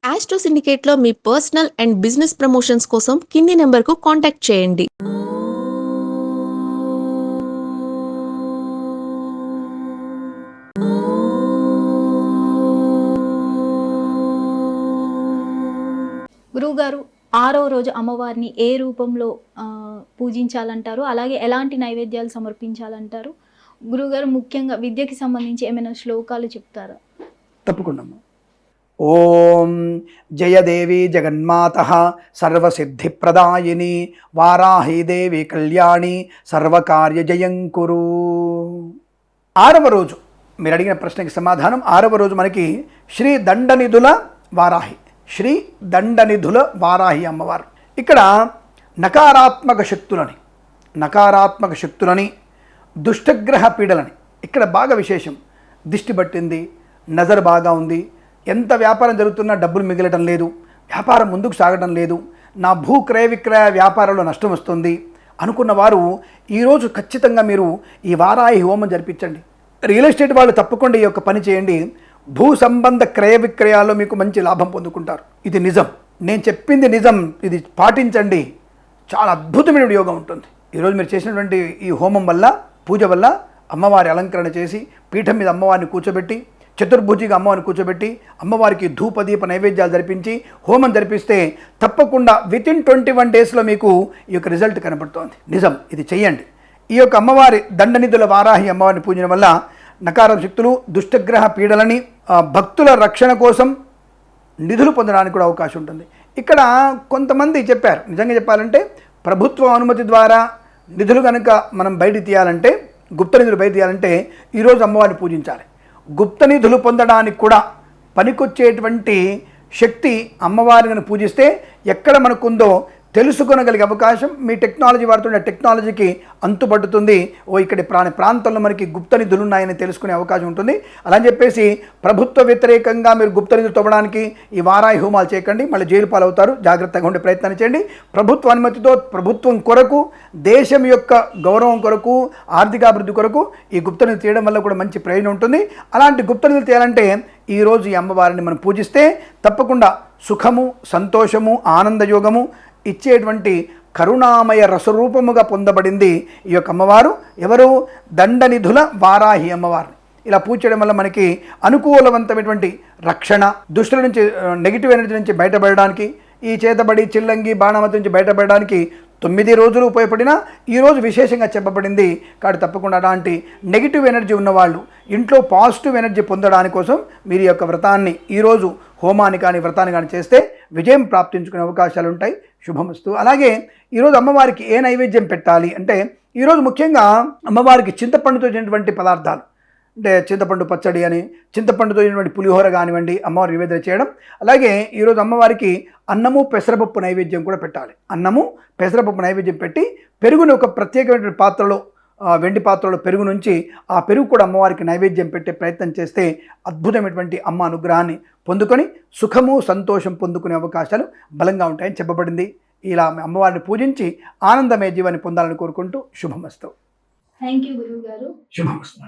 Astro సిండికేట్‌లో మీ personal and business promotions కోసం కింది నంబర్‌కు కాంటాక్ట్ చేయండి. గురువుగారు, ఆరవ రోజు అమ్మవారిని ఏ రూపంలో పూజించాలంటారు? అలాగే ఎలాంటి నైవేద్యాలు సమర్పించాలంటారు? గురువుగారు ముఖ్యంగా విద్యకి సంబంధించి ఏమైనా శ్లోకాలు చెప్తారా? తప్పకుండా. ఓం జయదేవి జగన్మాత సర్వసిద్ధిప్రదాయిని వారాహీదేవి కళ్యాణి సర్వకార్య జయంకురు. ఆరవ రోజు మీరు అడిగిన ప్రశ్నకి సమాధానం. ఆరవ రోజు మనకి శ్రీ దండనిధుల వారాహి, శ్రీ దండనిధుల వారాహి అమ్మవారు. ఇక్కడ నకారాత్మక శక్తులని దుష్టగ్రహ పీడలని, ఇక్కడ బాగా విశేషం. దిష్టి పట్టింది, నజర్ బాగా ఉంది, ఎంత వ్యాపారం జరుగుతున్నా డబ్బులు మిగలటం లేదు, వ్యాపారం ముందుకు సాగడం లేదు, నా భూ క్రయ విక్రయ వ్యాపారంలో నష్టం వస్తుంది అనుకున్న వారు ఈరోజు ఖచ్చితంగా మీరు ఈ వారాహి హోమం జరిపించండి. రియల్ ఎస్టేట్ వాళ్ళు తప్పకుండా ఈ యొక్క పని చేయండి. భూ సంబంధ క్రయ విక్రయాల్లో మీకు మంచి లాభం పొందుకుంటారు. ఇది నిజం, నేను చెప్పింది నిజం, ఇది పాటించండి. చాలా అద్భుతమైన యోగం ఉంటుంది. ఈరోజు మీరు చేసినటువంటి ఈ హోమం వల్ల, పూజ వల్ల అమ్మవారి అలంకరణ చేసి పీఠం మీద అమ్మవారిని కూర్చోబెట్టి, చతుర్భుజిగా అమ్మవారిని కూర్చోబెట్టి అమ్మవారికి ధూపదీప నైవేద్యాలు జరిపించి హోమం జరిపిస్తే తప్పకుండా వితిన్ 21 డేస్లో మీకు ఈ యొక్క రిజల్ట్ కనబడుతోంది. నిజం, ఇది చెయ్యండి. ఈ యొక్క అమ్మవారి దండనిధుల వారాహి అమ్మవారిని పూజన వల్ల నకారం శక్తులు, దుష్టగ్రహ పీడలని, భక్తుల రక్షణ కోసం నిధులు పొందడానికి కూడా అవకాశం ఉంటుంది. ఇక్కడ కొంతమంది చెప్పారు, నిజంగా చెప్పాలంటే ప్రభుత్వ అనుమతి ద్వారా నిధులు కనుక మనం బయట తీయాలంటే, గుప్త నిధులు బయట తీయాలంటే ఈరోజు అమ్మవారిని పూజించాలి. గుప్త నిధులు పొందడానికి కూడా పనికొచ్చేటువంటి శక్తి అమ్మవారిని పూజిస్తే ఎక్కడ మనకుందో తెలుసుకొనగలిగే అవకాశం మీ టెక్నాలజీ వాడుతున్న టెక్నాలజీకి అంతుపడుతుంది. ఇక్కడ ప్రాంతంలో మనకి గుప్త నిధులు ఉన్నాయని తెలుసుకునే అవకాశం ఉంటుంది. అలా అని చెప్పేసి ప్రభుత్వ వ్యతిరేకంగా మీరు గుప్త నిధులు తవ్వడానికి ఈ వారాహి హోమాలు చేయకండి, మళ్ళీ జైలు పాలవుతారు. జాగ్రత్తగా ఉండే ప్రయత్నం చేయండి. ప్రభుత్వ అనుమతితో ప్రభుత్వం కొరకు, దేశం యొక్క గౌరవం కొరకు, ఆర్థికాభివృద్ధి కొరకు ఈ గుప్త నిధులు తీయడం వల్ల కూడా మంచి ప్రయోజనం ఉంటుంది. అలాంటి గుప్త నిధులు తీయాలంటే ఈరోజు ఈ అమ్మవారిని మనం పూజిస్తే తప్పకుండా సుఖము, సంతోషము, ఆనందయోగము ఇచ్చేటువంటి కరుణామయ రసరూపముగా పొందబడింది ఈ యొక్క అమ్మవారు. ఎవరు? దండనిధుల వారాహి అమ్మవారిని ఇలా పూజ చేయడం వల్ల మనకి అనుకూలవంతమైనటువంటి రక్షణ, దుష్టుల నుంచి, నెగిటివ్ ఎనర్జీ నుంచి బయటపడడానికి, ఈ చేతబడి, చిల్లంగి, బాణామతి నుంచి బయటపడడానికి 9 రోజులు ఉపయోగపడినా ఈరోజు విశేషంగా చెప్పబడింది. కాబట్టి తప్పకుండా అలాంటి నెగిటివ్ ఎనర్జీ ఉన్నవాళ్ళు ఇంట్లో పాజిటివ్ ఎనర్జీ పొందడానికి కోసం మీరు ఈ యొక్క వ్రతాన్ని, ఈరోజు హోమాన్ని కానీ వ్రతాన్ని కానీ చేస్తే విజయం ప్రాప్తించుకునే అవకాశాలు ఉంటాయి. శుభమస్తు. అలాగే ఈరోజు అమ్మవారికి ఏ నైవేద్యం పెట్టాలి అంటే, ఈరోజు ముఖ్యంగా అమ్మవారికి చింతపండుతో చేసినటువంటి పదార్థాలు, అంటే చింతపండు పచ్చడి అని, చింతపండుతో చేసినటువంటి పులిహోర కానివ్వండి అమ్మవారి నివేదన చేయడం. అలాగే ఈరోజు అమ్మవారికి అన్నము పెసరపప్పు నైవేద్యం కూడా పెట్టాలి. అన్నము పెసరపప్పు నైవేద్యం పెట్టి పెరుగుని ఒక ప్రత్యేకమైన పాత్రలో, వెండి పాత్రలో పెరుగు నుంచి ఆ పెరుగు కూడా అమ్మవారికి నైవేద్యం పెట్టే ప్రయత్నం చేస్తే అద్భుతమైనటువంటి అమ్మ అనుగ్రహాన్ని పొందుకొని సుఖము, సంతోషం పొందుకునే అవకాశాలు బలంగా ఉంటాయని చెప్పబడింది. ఇలా అమ్మవారిని పూజించి ఆనందమయ జీవాన్ని పొందాలని కోరుకుంటూ శుభమస్తు. థ్యాంక్ యూ గురువు గారు. శుభమస్తు.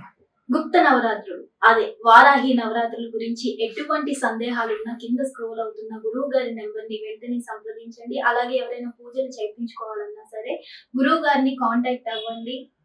గుప్త నవరాత్రులు, అదే వారాహి నవరాత్రుల గురించి ఎటువంటి సందేహాలున్నా కింద స్క్రోల్ అవుతున్న గురువు గారి నెంబర్ని వెంటనే సంప్రదించండి. అలాగే ఎవరైనా పూజలు చేయించుకోవాలన్నా సరే గురువు గారిని కాంటాక్ట్ అవ్వండి.